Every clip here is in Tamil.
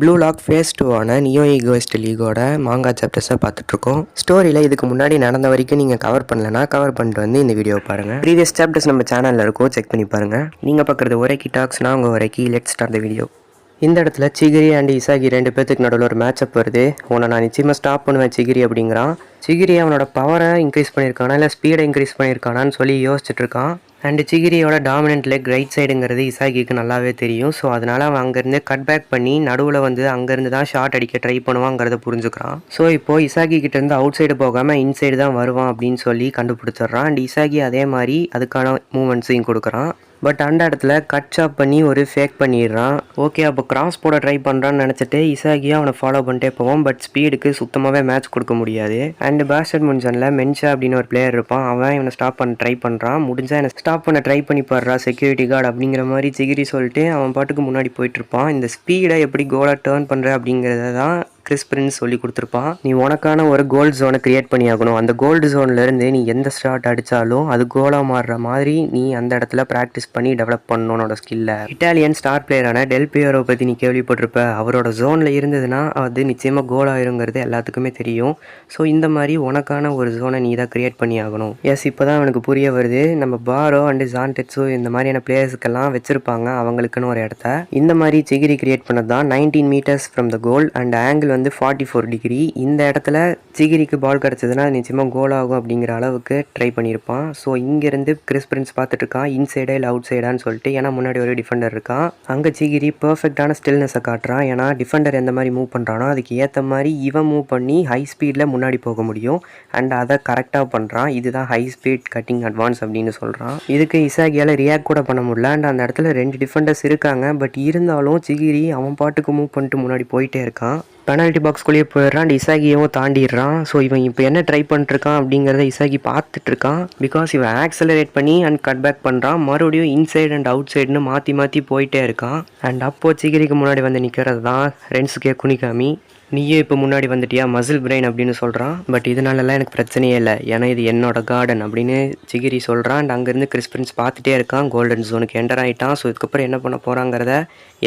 Blue Lock phase 2 Neo Egoist லீகோட மாங்கா சாப்டர்ஸை பார்த்துட்ருக்கோம். ஸ்டோரியில் இதுக்கு முன்னாடி நடந்த வரைக்கும் நீங்கள் கவர் பண்ணலன்னா கவர் பண்ணிட்டு வந்து இந்த வீடியோ பாருங்கள். ப்ரீவியஸ் சாப்டர்ஸ் நம்ம சேனலில் இருக்கும், செக் பண்ணி பாருங்கள். நீங்கள் பார்க்குறது ஒரேக்கி டாக்ஸ்னா உங்கள் ஒரேக்கி. Let's start the video. இந்த இடத்துல சிகிரி அண்ட் இசாகி 2 பேத்துக்கு நடுவில் ஒரு மேட்சப் வருது. உன்னை நான் நிச்சயமாக ஸ்டாப் பண்ணுவேன் சிகிரி அப்படிங்கிறான். சிகிரி அவனோட பவரை இன்க்ரீஸ் பண்ணியிருக்கானா இல்லை ஸ்பீடை இன்க்ரீஸ் பண்ணியிருக்கானான்னு சொல்லி யோசிச்சுட்டு இருக்கான். அண்ட் சிகிரியோட டாமினன்ட் லெக் ரைட் சைடுங்கிறது இசாகிக்கு நல்லாவே தெரியும். ஸோ அதனால் அவன் அங்கேருந்து கட் பேக் பண்ணி நடுவில் வந்து அங்கேருந்து தான் ஷார்ட் அடிக்க ட்ரை பண்ணுவாங்கிறத புரிஞ்சுக்கிறான். ஸோ இப்போது இசாகி கிட்டேருந்து அவுட் சைடு போகாமல் இன்சைடு தான் வருவான் அப்படின்னு சொல்லி கண்டுபிடிச்சிட்றான். அண்ட் இசாகி அதே மாதிரி அதுக்கான மூமெண்ட்ஸையும் கொடுக்குறான். பட் அந்த இடத்துல கட் சாப் பண்ணி ஒரு ஃபேக் பண்ணிடுறான். ஓகே, அப்போ கிராஸ் போட ட்ரை பண்ணுறான்னு நினச்சிட்டு இசாகியாக அவனை ஃபாலோ பண்ணிட்டே போவான். பட் ஸ்பீடுக்கு சுத்தமாகவே மேட்ச் கொடுக்க முடியாது. அண்ட் பேட்மிண்டனில் மென்ஷா அப்படின்னு ஒரு பிளேயர் இருப்பான். அவன் இவனை ஸ்டாப் பண்ண ட்ரை பண்ணுறான். முடிஞ்சால் என்னை ஸ்டாப் பண்ண ட்ரை பண்ணி பாடுறா செக்யூரிட்டி கார்டு அப்படிங்கிற மாதிரி சிகிரி சொல்லிட்டு அவன் பாட்டுக்கு முன்னாடி போயிட்டுருப்பான். இந்த ஸ்பீடை எப்படி கோலாக டேர்ன் பண்ணுற அப்படிங்கிறத தான் கிறிஸ் பிரின்ஸ் சொல்லி கொடுத்துருப்பான். நீ உனக்கான ஒரு கோல்டு ஜோனை கிரியேட் பண்ணி ஆகணும். அந்த கோல்டு ஜோன்லேருந்து நீ எந்த ஷாட் அடித்தாலும் அது கோலாக மாறுற மாதிரி நீ அந்த இடத்துல ப்ராக்டிஸ் பண்ணி டெவலப் பண்ணணுன்னோட ஸ்கில்லை. இட்டாலியன் ஸ்டார் பிளேயரான டெல் பியரோ பற்றி நீ கேள்விப்பட்டிருப்ப. அவரோட ஜோனில் இருந்ததுன்னா அது நிச்சயமாக கோலாயிருங்கிறது எல்லாத்துக்குமே தெரியும். ஸோ இந்த மாதிரி உனக்கான ஒரு ஜோனை நீ தான் கிரியேட் பண்ணி ஆகணும். எஸ், இப்போ தான் அவனுக்கு புரிய வருது. நம்ம பாரோ அண்டு ஜான்டெட்ஸோ இந்த மாதிரியான பிளேயர்ஸுக்கெல்லாம் வச்சுருப்பாங்க அவங்களுக்குன்னு ஒரு இடத்த. இந்த மாதிரி சிகிரி கிரியேட் பண்ணது தான் 19 metres from the goal and angle வந்து 44 டிகிரி. இந்த இடத்துல சிகிரிக்கு பால் கிடச்சதுன்னா நிச்சயமாக கோல் ஆகும் அப்படிங்கிற அளவுக்கு ட்ரை பண்ணியிருப்பான். ஸோ இங்கேருந்து கிறிஸ் பிரின்ஸ் பார்த்துட்டு இருக்கான், இன்சைடா இல்லை அவுட் சைடான்னு சொல்லிட்டு. ஏன்னா முன்னாடி ஒரு டிஃபெண்டர் இருக்கான். அங்கே சிகிரி பர்ஃபெக்டான ஸ்டில்னஸை காட்டுறான். ஏன்னா டிஃபெண்டர் எந்த மாதிரி மூவ் பண்ணுறானோ அதுக்கு ஏற்ற மாதிரி இவன் மூவ் பண்ணி ஹை ஸ்பீடில் முன்னாடி போக முடியும். அண்ட் அதை கரெக்டாக பண்ணுறான். இதுதான் ஹை ஸ்பீட் கட்டிங் அட்வான்ஸ் அப்படின்னு சொல்கிறான். இதுக்கு இசாகியால் ரியாக்ட் கூட பண்ண முடியல. அண்ட் அந்த இடத்துல 2 டிஃபெண்டர்ஸ் இருக்காங்க. பட் இருந்தாலும் சிகிரி அவன் பாட்டுக்கு மூவ் பண்ணிட்டு முன்னாடி போயிட்டே இருக்கான். பெனால்ட்டி பாக்ஸ்குள்ளேயே போயிடுறான். அண்ட் இசாகியவும் தாண்டிடுறான். ஸோ இவன் இப்போ என்ன ட்ரை பண்ணிட்டுருக்கான் அப்படிங்கிறத இசாகி பார்த்துட்ருக்கான். பிகாஸ் இவன் ஆக்சலரேட் பண்ணி அண்ட் கட் பேக் பண்ணுறான். மறுபடியும் இன்சைடு அண்ட் அவுட் சைடுன்னு மாற்றி மாற்றி போயிட்டே இருக்கான். அண்ட் அப்போது சிகிரிக்கு முன்னாடி வந்து நிற்கிறது தான் ரென்ஸுக்கே குனிகாமி. நீயே இப்போ முன்னாடி வந்துட்டியா மசில் பிரெயின் அப்படின்னு சொல்கிறான். பட் இதனாலலாம் எனக்கு பிரச்சனையே இல்லை, ஏன்னா இது என்னோட கார்டன் அப்படின்னு சிகிரி சொல்கிறான். அண்ட் அங்கேருந்து கிறிஸ் பிரின்ஸ் பார்த்துட்டே இருக்கான். கோல்டன் ஜோனுக்கு என்டர் ஆகிட்டான். ஸோ இதுக்கப்புறம் என்ன பண்ண போகிறாங்கிறத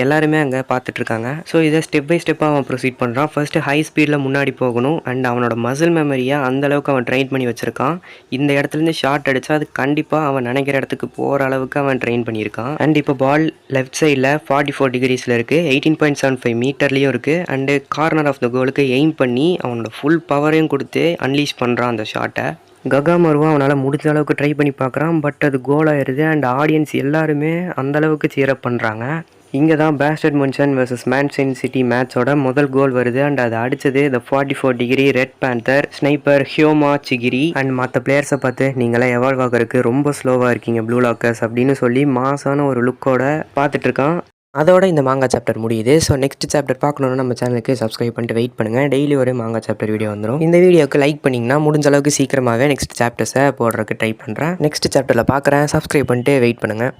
எல்லாருமே அங்கே பார்த்துட்ருக்காங்க. ஸோ இதை ஸ்டெப் பை ஸ்டெப்பாக அவன் ப்ரொசீட் பண்ணுறான். ஃபர்ஸ்ட்டு ஹை ஸ்பீடில் முன்னாடி போகணும். அண்ட் அவனோட மசில் மெமரியை அந்தளவுக்கு அவன் ட்ரெயின் பண்ணி வச்சுருக்கான். இந்த இடத்துலேருந்து ஷார்ட் அடித்தா அது கண்டிப்பாக அவன் நினைக்கிற இடத்துக்கு போகிற அளவுக்கு அவன் ட்ரெயின் பண்ணியிருக்கான். அண்ட் இப்போ பால் லெஃப்ட் சைடில் 44 டிகிரிஸில் இருக்குது, 18.75 மீட்டர்லேயும் இருக்குது. அண்டு கார்னர் ஆஃப் த கோலுக்கு எய்ம் பண்ணி அவனோட ஃபுல் பவரையும் கொடுத்து அன்லீஷ் பண்ணுறான் அந்த ஷாட்டை. ககாமருவா அவனால் முடிஞ்ச அளவுக்கு ட்ரை பண்ணி பார்க்குறான். பட் அது கோல் ஆயிடுது. அண்ட் ஆடியன்ஸ் எல்லாருமே அந்தளவுக்கு சீரப் பண்ணுறாங்க. இங்கே தான் பேட்மிண்டன் vs மேன்செஸ்டர் சிட்டி மேட்சோட முதல் கோல் வருது. அண்ட் அதை அடித்தது the 44 degree red panther sniper Hyoma Chigiri. And மற்ற பிளேயர்ஸை பார்த்து நீங்களாம் எவால்வ் ஆகிறதுக்கு ரொம்ப ஸ்லோவாக இருக்கீங்க ப்ளூ லாக்கர்ஸ் அப்படின்னு சொல்லி மாசான ஒரு லுக்கோட பார்த்துட்ருக்கான். அதோட இந்த மாங்கா சாப்டர் முடியுது. ஸோ நெக்ஸ்ட் சாப்டர் பார்க்கணுன்னா நம்ம சேனலுக்கு சப்ஸ்கிரைப் பண்ணிட்டு வெயிட் பண்ணுங்கள். டெய்லி ஒரு மாங்கா சாப்டர் வீடியோ வந்துடும். இந்த வீடியோக்கு லைக் பண்ணிங்கன்னா முடிஞ்ச அளவுக்கு சீக்கிரமாகவே நெக்ஸ்ட் சாப்டர்ஸை போடுறதுக்கு ட்ரை பண்ணுறேன். நெக்ஸ்ட் சாப்டரில் பார்க்குறேன். சப்ஸ்கிரைப் பண்ணிட்டு வெயிட் பண்ணுங்கள்.